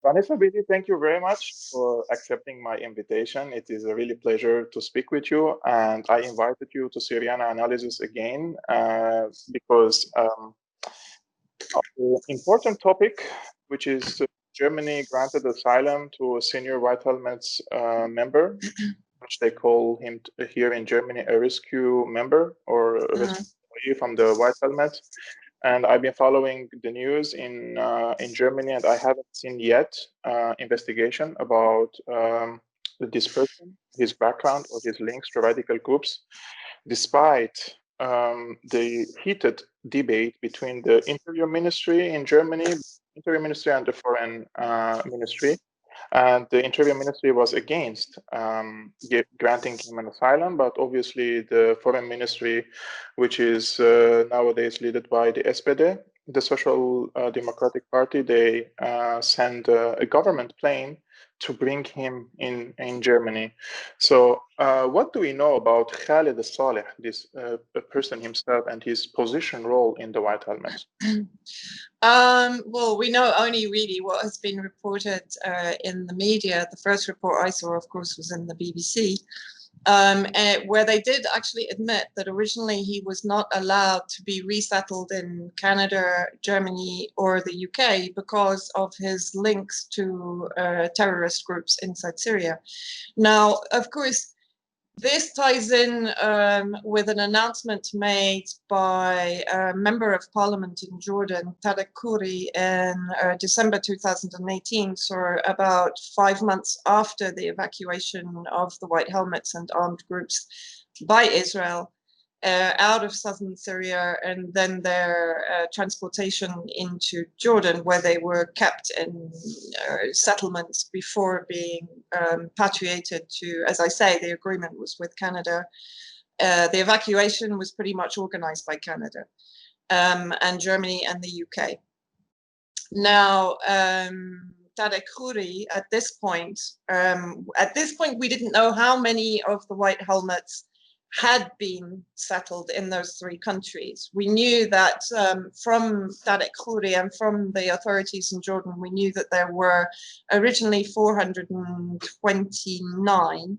Vanessa Beeley, thank you very much for accepting my invitation. It is a really pleasure to speak with you, and I invited you to Syriana analysis again because of the important topic, which is Germany granted asylum to a senior White Helmets member, which they call him here in Germany a rescue member or a rescue employee from the White Helmets. And I've been following the news in Germany, and I haven't seen yet investigation about this person, his background, or his links to radical groups, despite the heated debate between the Interior Ministry in Germany, Interior Ministry and the Foreign Ministry. And the Interior Ministry was against granting him an asylum, but obviously the Foreign Ministry, which is nowadays led by the SPD, the Social Democratic Party, they send a government plane to bring him in Germany. So what do we know about Khaled Saleh, this person himself, and his position role in the White Helmets? Well, we know only really what has been reported in the media. The first report I saw, of course, was in the BBC, where they did actually admit that originally he was not allowed to be resettled in Canada, Germany, or the UK because of his links to terrorist groups inside Syria. Now, of course, this ties in with an announcement made by a member of parliament in Jordan, Tarek Khouri, in December 2018, so about 5 months after the evacuation of the White Helmets and armed groups by Israel out of southern Syria, and then their transportation into Jordan, where they were kept in settlements before being repatriated to, as I say, the agreement was with Canada. The evacuation was pretty much organized by Canada and Germany and the UK. Now, Tarek Khouri, at this point, we didn't know how many of the White Helmets had been settled in those 3 countries. We knew that from Tarek Khouri and from the authorities in Jordan, we knew that there were originally 429,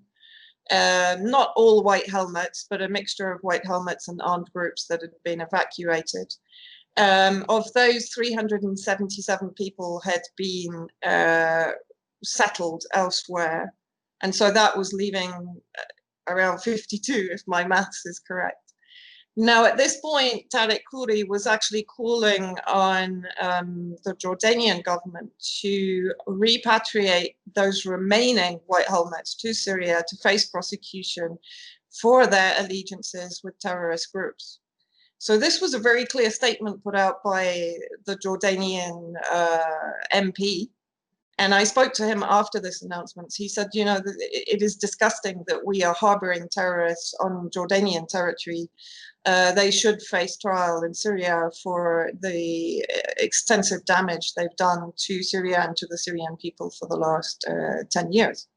not all White Helmets, but a mixture of White Helmets and armed groups that had been evacuated. Of those, 377 people had been settled elsewhere. And so that was leaving around 52, if my maths is correct. Now, at this point, Tarek Khouri was actually calling on the Jordanian government to repatriate those remaining White Helmets to Syria to face prosecution for their allegiances with terrorist groups. So this was a very clear statement put out by the Jordanian MP. And I spoke to him after this announcement. He said, you know, it is disgusting that we are harboring terrorists on Jordanian territory. They should face trial in Syria for the extensive damage they've done to Syria and to the Syrian people for the last 10 years.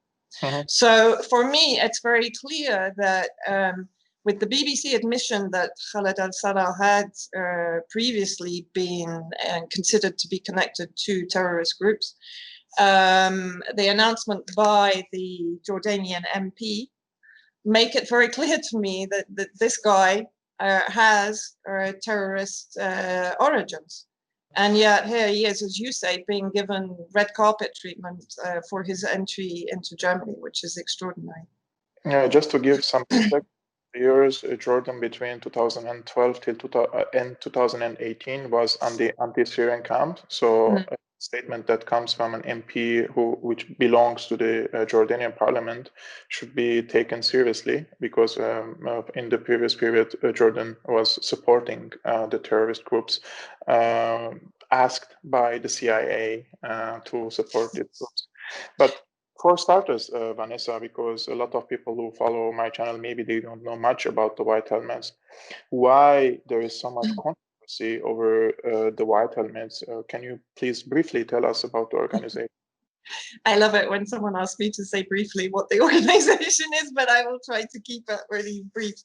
So for me, it's very clear that with the BBC admission that Khaled al-Saleh had previously been considered to be connected to terrorist groups, the announcement by the Jordanian MP make it very clear to me that this guy has terrorist origins. And yet here he is, as you say, being given red carpet treatment for his entry into Germany, which is extraordinary. Yeah, just to give some context, years Jordan between 2012 till 2018 was on the anti-Syrian camp. So a statement that comes from an MP which belongs to the Jordanian parliament should be taken seriously, because in the previous period Jordan was supporting the terrorist groups asked by the CIA to support these groups. But for starters, Vanessa, because a lot of people who follow my channel, maybe they don't know much about the White Helmets, why there is so much controversy over the White Helmets. Can you please briefly tell us about the organization? I love it when someone asks me to say briefly what the organization is, but I will try to keep it really brief.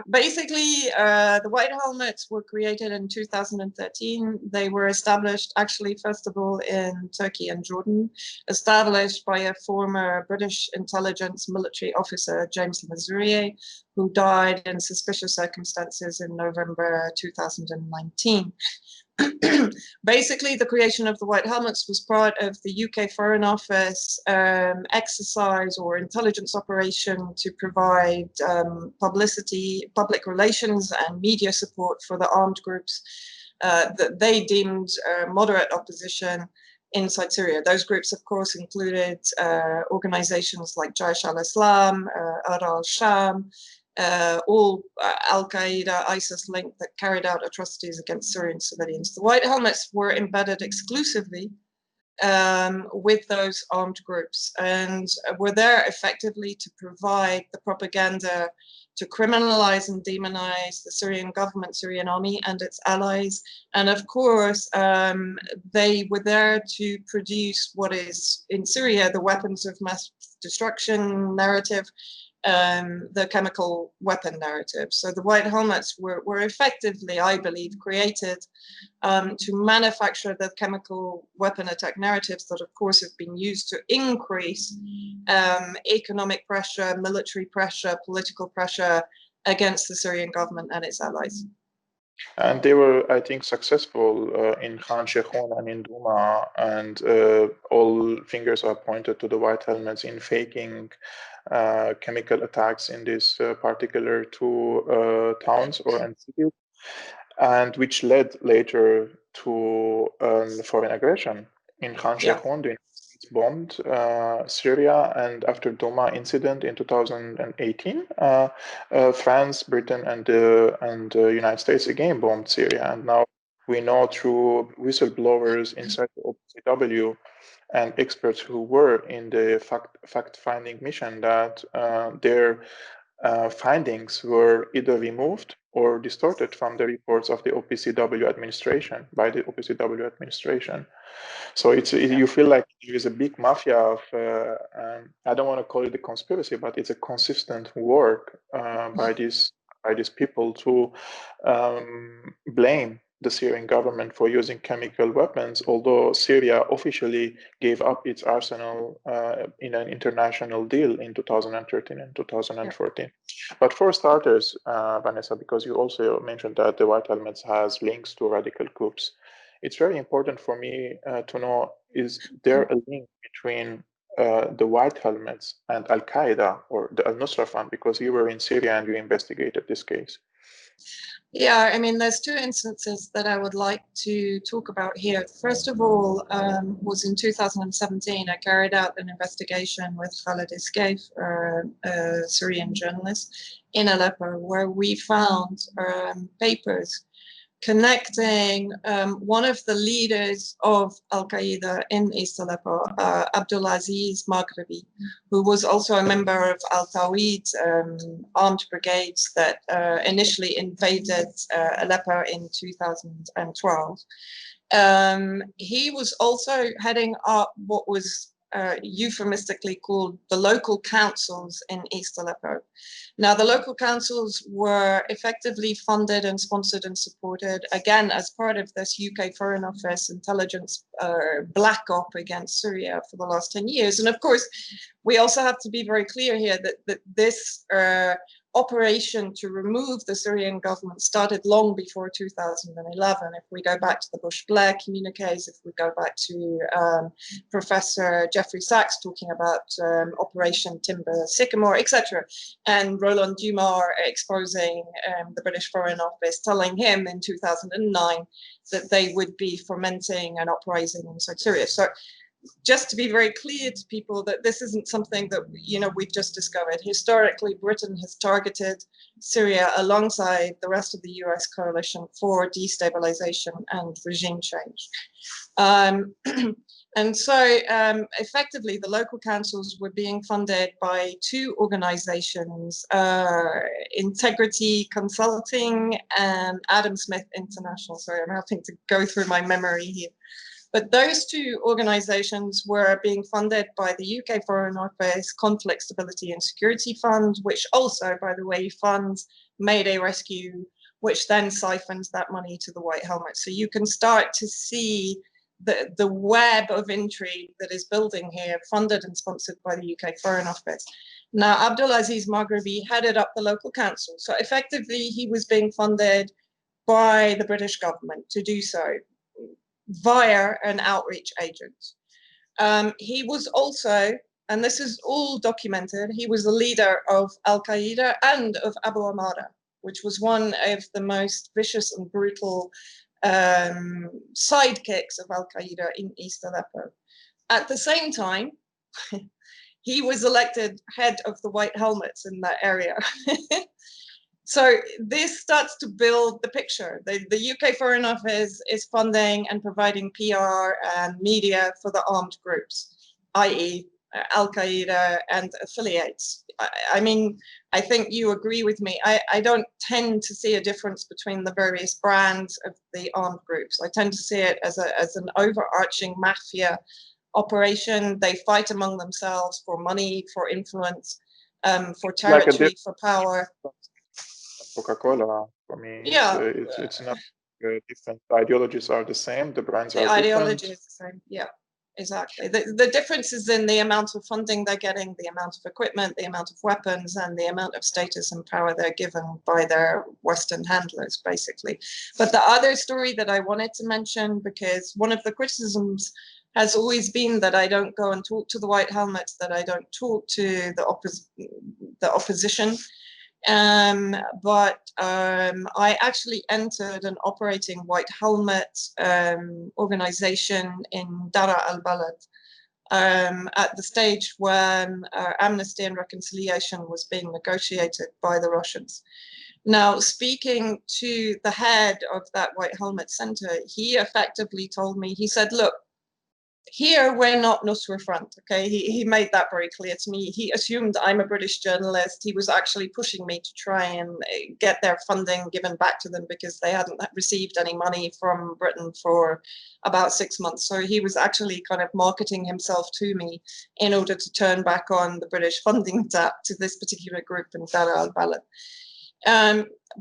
Basically, the White Helmets were created in 2013. They were established, actually, first of all, in Turkey and Jordan, established by a former British intelligence military officer, James Mazurier, who died in suspicious circumstances in November 2019. Basically, the creation of the White Helmets was part of the UK Foreign Office exercise or intelligence operation to provide publicity, public relations and media support for the armed groups that they deemed moderate opposition inside Syria. Those groups, of course, included organizations like Jaish al-Islam, al-Sham, all Al-Qaeda, ISIS linked that carried out atrocities against Syrian civilians. The White Helmets were embedded exclusively with those armed groups and were there effectively to provide the propaganda to criminalize and demonize the Syrian government, Syrian army and its allies. And of course, they were there to produce what is in Syria, the weapons of mass destruction narrative, the chemical weapon narrative. So the White Helmets were effectively, I believe, created to manufacture the chemical weapon attack narratives that, of course, have been used to increase economic pressure, military pressure, political pressure against the Syrian government and its allies. And they were, I think, successful in Khan Sheikhun and in Douma, and all fingers are pointed to the White Helmets in faking chemical attacks in these particular two towns or cities, and which led later to foreign aggression. In Khan Sheikhun, the United States bombed Syria, and after Douma incident in 2018, France, Britain, and the United States again bombed Syria. And now we know through whistleblowers inside the OPCW and experts who were in the fact-finding mission that their findings were either removed or distorted from the reports of the OPCW administration, by the OPCW administration. So you feel like there is a big mafia of, I don't want to call it a conspiracy, but it's a consistent work by these people to blame the Syrian government for using chemical weapons, although Syria officially gave up its arsenal in an international deal in 2013 and 2014. But for starters, Vanessa, because you also mentioned that the White Helmets has links to radical groups, it's very important for me to know, is there a link between the White Helmets and Al-Qaeda or the Al-Nusra Fund, because you were in Syria and you investigated this case? Yeah, I mean, there's two instances that I would like to talk about here. First of all, was in 2017, I carried out an investigation with Khaled Escaif, a Syrian journalist, in Aleppo, where we found papers connecting one of the leaders of Al-Qaeda in East Aleppo, Abdulaziz Maghribi, who was also a member of Al-Tawhid armed brigades that initially invaded Aleppo in 2012. He was also heading up what was euphemistically called the local councils in East Aleppo. Now, the local councils were effectively funded and sponsored and supported, again, as part of this UK Foreign Office intelligence black op against Syria for the last 10 years. And of course, we also have to be very clear here that this operation to remove the Syrian government started long before 2011. If we go back to the Bush-Blair communiques, if we go back to Professor Jeffrey Sachs talking about Operation Timber Sycamore, etc., and Roland Dumas exposing the British Foreign Office, telling him in 2009 that they would be fomenting an uprising inside Syria. So just to be very clear to people that this isn't something that, you know, we've just discovered. Historically, Britain has targeted Syria alongside the rest of the US coalition for destabilization and regime change. And so effectively, the local councils were being funded by two organizations, Integrity Consulting and Adam Smith International. Sorry, I'm having to go through my memory here. But those two organizations were being funded by the UK Foreign Office Conflict Stability and Security Fund, which also, by the way, funds Mayday rescue, which then siphons that money to the White Helmets. So you can start to see the web of intrigue that is building here, funded and sponsored by the UK Foreign Office. Now, Abdulaziz Maghribi headed up the local council. So effectively, he was being funded by the British government to do so via an outreach agent. He was also, and this is all documented, he was the leader of Al-Qaeda and of Abu Amara, which was one of the most vicious and brutal sidekicks of Al-Qaeda in East Aleppo. At the same time, he was elected head of the White Helmets in that area. So this starts to build the picture. The UK Foreign Office is funding and providing PR and media for the armed groups, i.e. Al-Qaeda and affiliates. I mean, I think you agree with me. I don't tend to see a difference between the various brands of the armed groups. I tend to see it as an overarching mafia operation. They fight among themselves for money, for influence, for territory, like for power. Coca-Cola, for me, yeah, it's not different. The ideologies are the same. The brands are different. The ideology is the same. Yeah, exactly. The difference is in the amount of funding they're getting, the amount of equipment, the amount of weapons, and the amount of status and power they're given by their Western handlers, basically. But the other story that I wanted to mention, because one of the criticisms has always been that I don't go and talk to the White Helmets, that I don't talk to the opposition. But I actually entered an operating White Helmet organization in Dara al-Balad at the stage when amnesty and reconciliation was being negotiated by the Russians. Now, speaking to the head of that White Helmet Center, he effectively told me, he said, look, here we're not Nusra Front, okay? He made that very clear to me. He assumed I'm a British journalist. He was actually pushing me to try and get their funding given back to them because they hadn't received any money from Britain for about 6 months. So he was actually kind of marketing himself to me in order to turn back on the British funding tap to this particular group in Dar al-Balad.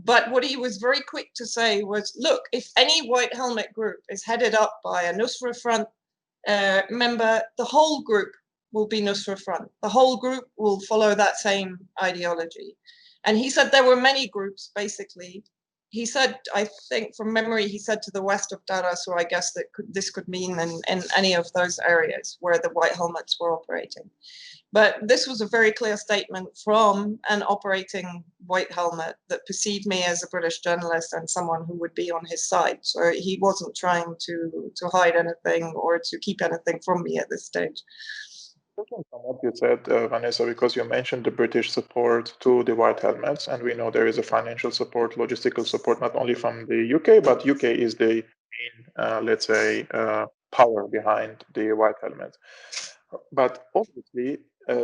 But what he was very quick to say was, look, if any White Helmet group is headed up by a Nusra Front member, the whole group will be Nusra Front. The whole group will follow that same ideology. And he said there were many groups, basically. He said, I think from memory, he said to the west of Dara, so I guess that this could mean in any of those areas where the White Helmets were operating. But this was a very clear statement from an operating White Helmet that perceived me as a British journalist and someone who would be on his side. So he wasn't trying to hide anything or to keep anything from me at this stage. From what you said, Vanessa, because you mentioned the British support to the White Helmets, and we know there is a financial support, logistical support, not only from the UK, but UK is the main, let's say, power behind the White Helmets. But obviously,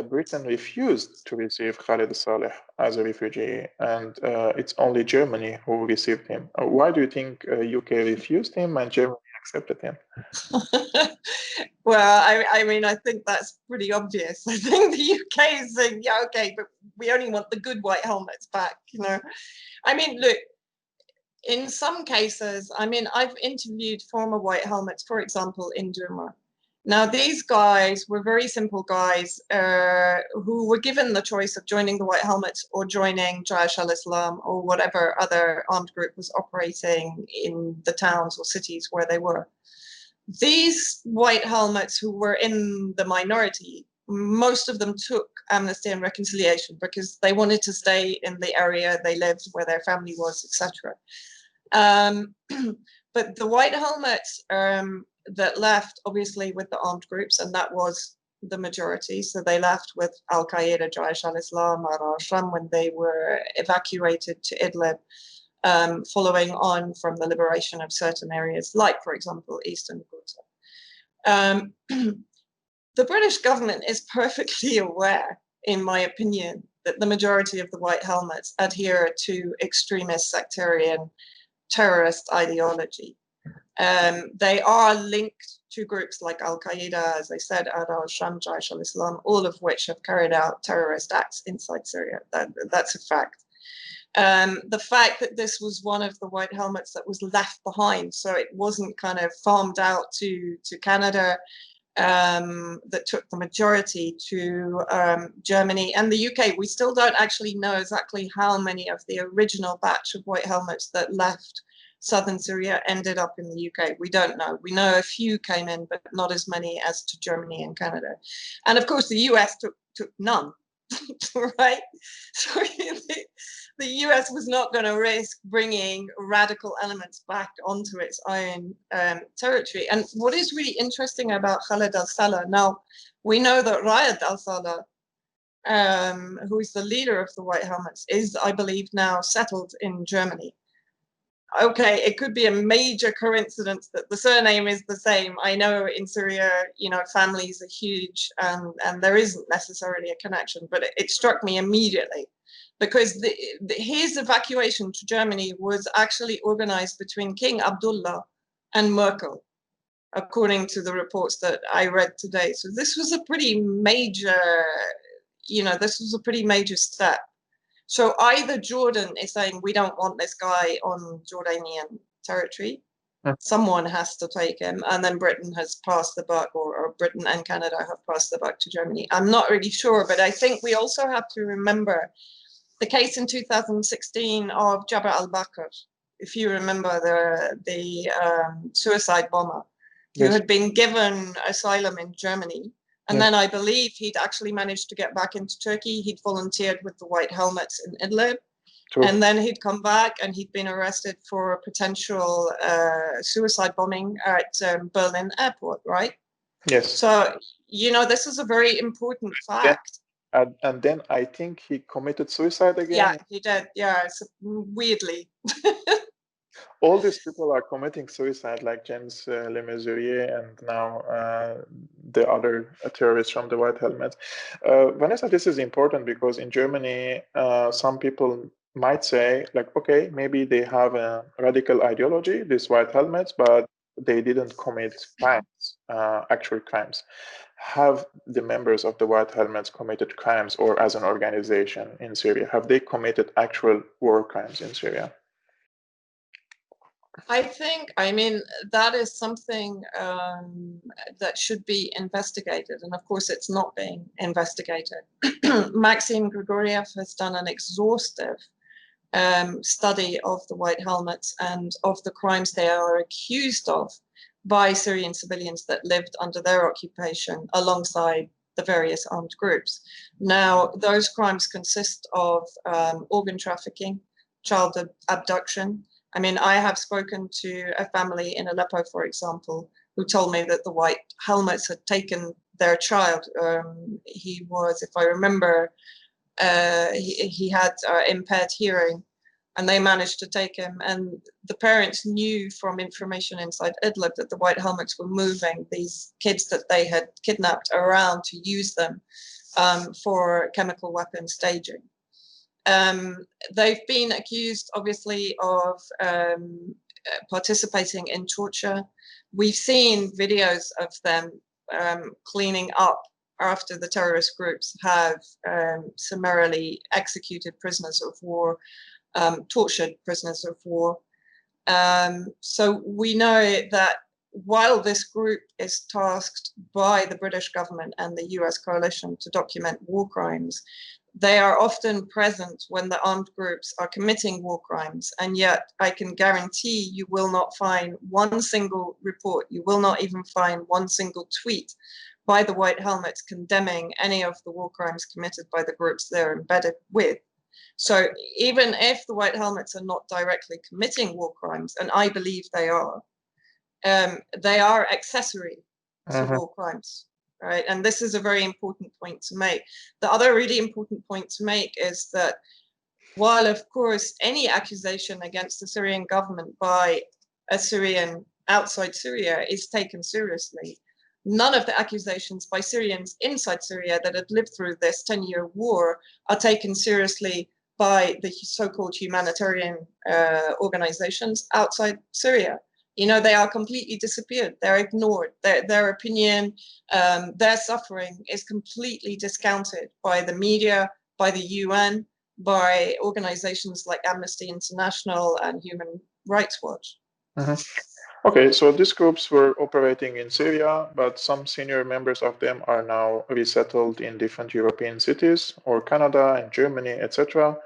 Britain refused to receive Khalid Saleh as a refugee, and it's only Germany who received him. Why do you think UK refused him and Germany accepted him? Well, I mean, I think that's pretty obvious. I think the UK is saying, yeah, okay, but we only want the good White Helmets back, you know. I mean, look, in some cases, I mean, I've interviewed former White Helmets, for example, in Duma. Now, these guys were very simple guys who were given the choice of joining the White Helmets or joining Jaish al-Islam or whatever other armed group was operating in the towns or cities where they were. These White Helmets who were in the minority, most of them took amnesty and reconciliation because they wanted to stay in the area they lived, where their family was, etc. But the White Helmets that left, obviously, with the armed groups, and that was the majority. So they left with Al-Qaeda, Jaish al-Islam, al-Sham when they were evacuated to Idlib, following on from the liberation of certain areas, like, for example, Eastern Ghouta. The British government is perfectly aware, in my opinion, that the majority of the White Helmets adhere to extremist sectarian terrorist ideology. They are linked to groups like Al-Qaeda, as I said, al-Sham, Jaish al-Islam, all of which have carried out terrorist acts inside Syria. That's a fact. The fact that this was one of the white helmets that was left behind, so it wasn't kind of farmed out to Canada, that took the majority to Germany and the UK. We still don't actually know exactly how many of the original batch of white helmets that left southern Syria ended up in the UK. We don't know. We know a few came in, but not as many as to Germany and Canada. And of course, the US took none, right? So the US was not going to risk bringing radical elements back onto its own territory. And what is really interesting about Khaled al-Saleh, now we know that Rayed al-Saleh, who is the leader of the White Helmets, is, I believe, now settled in Germany. Okay, it could be a major coincidence that the surname is the same. I know in Syria, you know, families are huge, and there isn't necessarily a connection, but it struck me immediately because his evacuation to Germany was actually organized between King Abdullah and Merkel, according to the reports that I read today. So this was a pretty major, you know, this was a pretty major step. So either Jordan is saying, we don't want this guy on Jordanian territory, someone has to take him, and then Britain has passed the buck, or Britain and Canada have passed the buck to Germany. I'm not really sure, but I think we also have to remember the case in 2016 of Jabr al-Bakr, if you remember the suicide bomber, who Yes. had been given asylum in Germany. And then I believe he'd actually managed to get back into Turkey. He'd volunteered with the White Helmets in Idlib. True. And then he'd come back and he'd been arrested for a potential suicide bombing at Berlin airport, right? Yes. So, you know, this is a very important fact. And then I think he committed suicide again. Yeah, he did. Yeah, it's weirdly. All these people are committing suicide, like James Le Mesurier and now the other terrorists from the White Helmets. Vanessa, this is important because in Germany, some people might say, like, okay, maybe they have a radical ideology, these White Helmets, but they didn't commit crimes, actual crimes. Have the members of the White Helmets committed crimes, or as an organization in Syria, have they committed actual war crimes in Syria? I think, I mean, that is something that should be investigated. And of course, it's not being investigated. Maxim Grigoriev has done an exhaustive study of the White Helmets and of the crimes they are accused of by Syrian civilians that lived under their occupation alongside the various armed groups. Now, those crimes consist of organ trafficking, child abduction. I mean, I have spoken to a family in Aleppo, for example, who told me that the White Helmets had taken their child. He was, if I remember, he had impaired hearing, and they managed to take him. And the parents knew from information inside Idlib that the White Helmets were moving these kids that they had kidnapped around to use them for chemical weapon staging. They've been accused, obviously, of participating in torture. We've seen videos of them cleaning up after the terrorist groups have summarily executed prisoners of war, tortured prisoners of war. So we know that while this group is tasked by the British government and the US coalition to document war crimes, they are often present when the armed groups are committing war crimes. And yet I can guarantee you will not find one single report, you will not even find one single tweet by the White Helmets condemning any of the war crimes committed by the groups they're embedded with. So even if the White Helmets are not directly committing war crimes, and I believe they are accessory to war crimes. Right, and this is a very important point to make. The other really important point to make is that while, of course, any accusation against the Syrian government by a Syrian outside Syria is taken seriously, none of the accusations by Syrians inside Syria that had lived through this 10-year war are taken seriously by the so-called humanitarian organizations outside Syria. You know, they are completely disappeared. They're ignored. Their opinion, their suffering is completely discounted by the media, by the UN, by organizations like Amnesty International and Human Rights Watch. Okay, so these groups were operating in Syria, but some senior members of them are now resettled in different European cities or Canada and Germany, etc.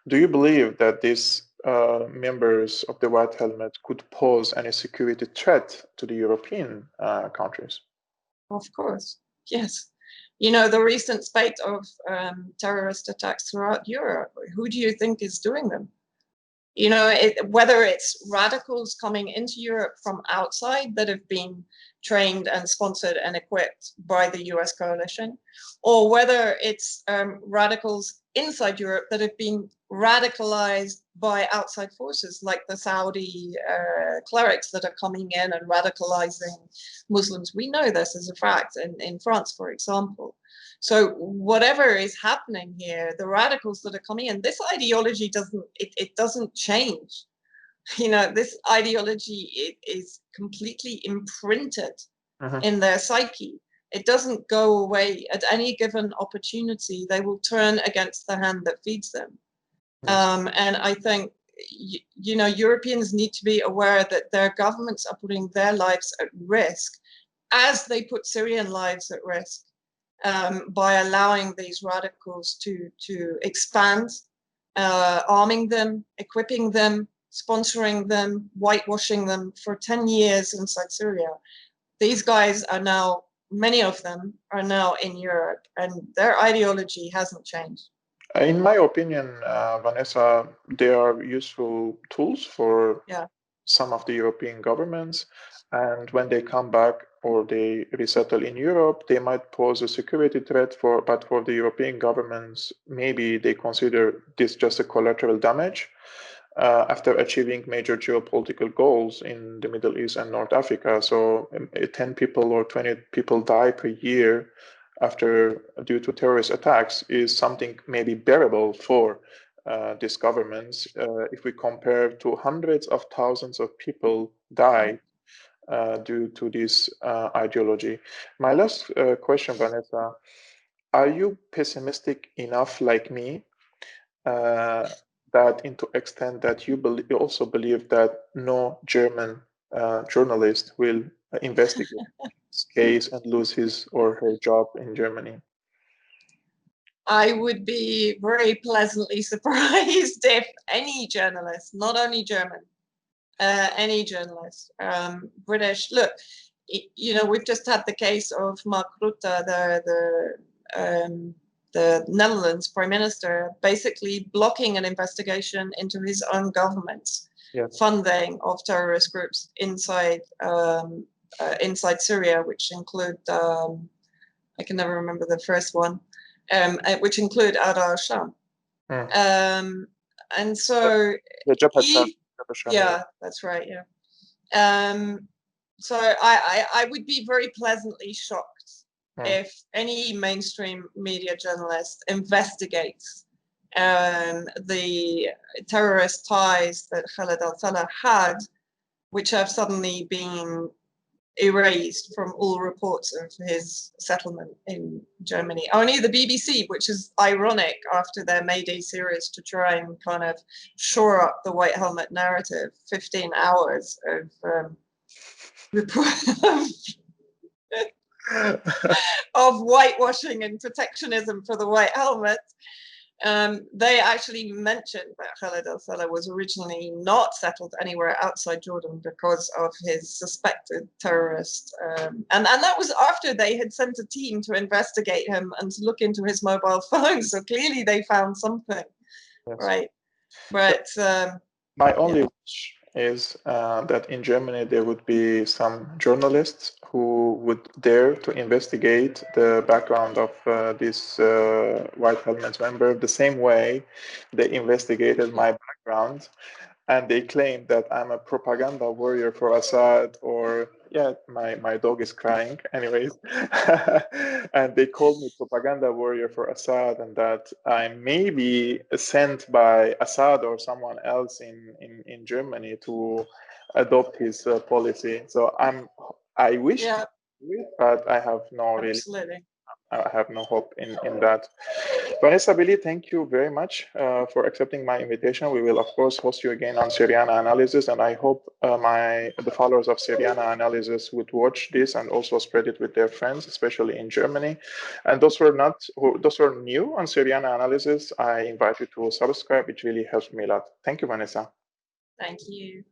Do you believe that these members of the White Helmet could pose any security threat to the European countries? Of course, yes. You know, the recent spate of terrorist attacks throughout Europe, who do you think is doing them? You know, whether it's radicals coming into Europe from outside that have been trained and sponsored and equipped by the US coalition, or whether it's radicals inside Europe that have been radicalized by outside forces like the Saudi clerics that are coming in and radicalizing Muslims. We know this as a fact in France, for example. So whatever is happening here, the radicals that are coming in, this ideology doesn't change. You know, this ideology is completely imprinted in their psyche. It doesn't go away. At any given opportunity, they will turn against the hand that feeds them. And I think, you know, Europeans need to be aware that their governments are putting their lives at risk as they put Syrian lives at risk. By allowing these radicals to expand, arming them, equipping them, sponsoring them, whitewashing them for 10 years inside Syria. These guys are now, many of them are now in Europe, and their ideology hasn't changed. In my opinion, Vanessa, they are useful tools for some of the European governments. And when they come back or they resettle in Europe, they might pose a security threat but for the European governments, maybe they consider this just a collateral damage after achieving major geopolitical goals in the Middle East and North Africa. So 10 people or 20 people die per year due to terrorist attacks is something maybe bearable for these governments if we compare to hundreds of thousands of people die due to this ideology. My last question, Vanessa, are you pessimistic enough like me that into extent that you also believe that no German journalist will investigate this case and lose his or her job in Germany? I would be very pleasantly surprised if any journalist, not only German, any journalist, British, look, you know, we've just had the case of Mark Rutte, the Netherlands Prime Minister, basically blocking an investigation into his own government's funding of terrorist groups inside Syria, which include, I can never remember the first one, which include Adar Sham. And so, yeah, that's right, yeah. So I would be very pleasantly shocked if any mainstream media journalist investigates the terrorist ties that Khaled al-Salah had, which have suddenly been erased from all reports of his settlement in Germany. Only the BBC, which is ironic after their Mayday series to try and kind of shore up the white helmet narrative, 15 hours of of whitewashing and protectionism for the white helmet. They actually mentioned that Khaled al-Salah was originally not settled anywhere outside Jordan because of his suspected terrorist. And that was after they had sent a team to investigate him and to look into his mobile phone. So clearly they found something, right? But my only wish is that in Germany there would be some journalists who would dare to investigate the background of this White Helmets member the same way they investigated my background, and they claim that I'm a propaganda warrior for Assad, or my dog is crying anyways. And they called me propaganda warrior for Assad, and that I may be sent by Assad or someone else in Germany to adopt his policy. So I wish but I have no absolutely. I have no hope in that. Vanessa Beeley, thank you very much for accepting my invitation. We will, of course, host you again on Syriana analysis, and I hope the followers of Syriana analysis would watch this and also spread it with their friends, especially in Germany. And those who are new on Syriana analysis, I invite you to subscribe. It really helps me a lot. Thank you, Vanessa. Thank you.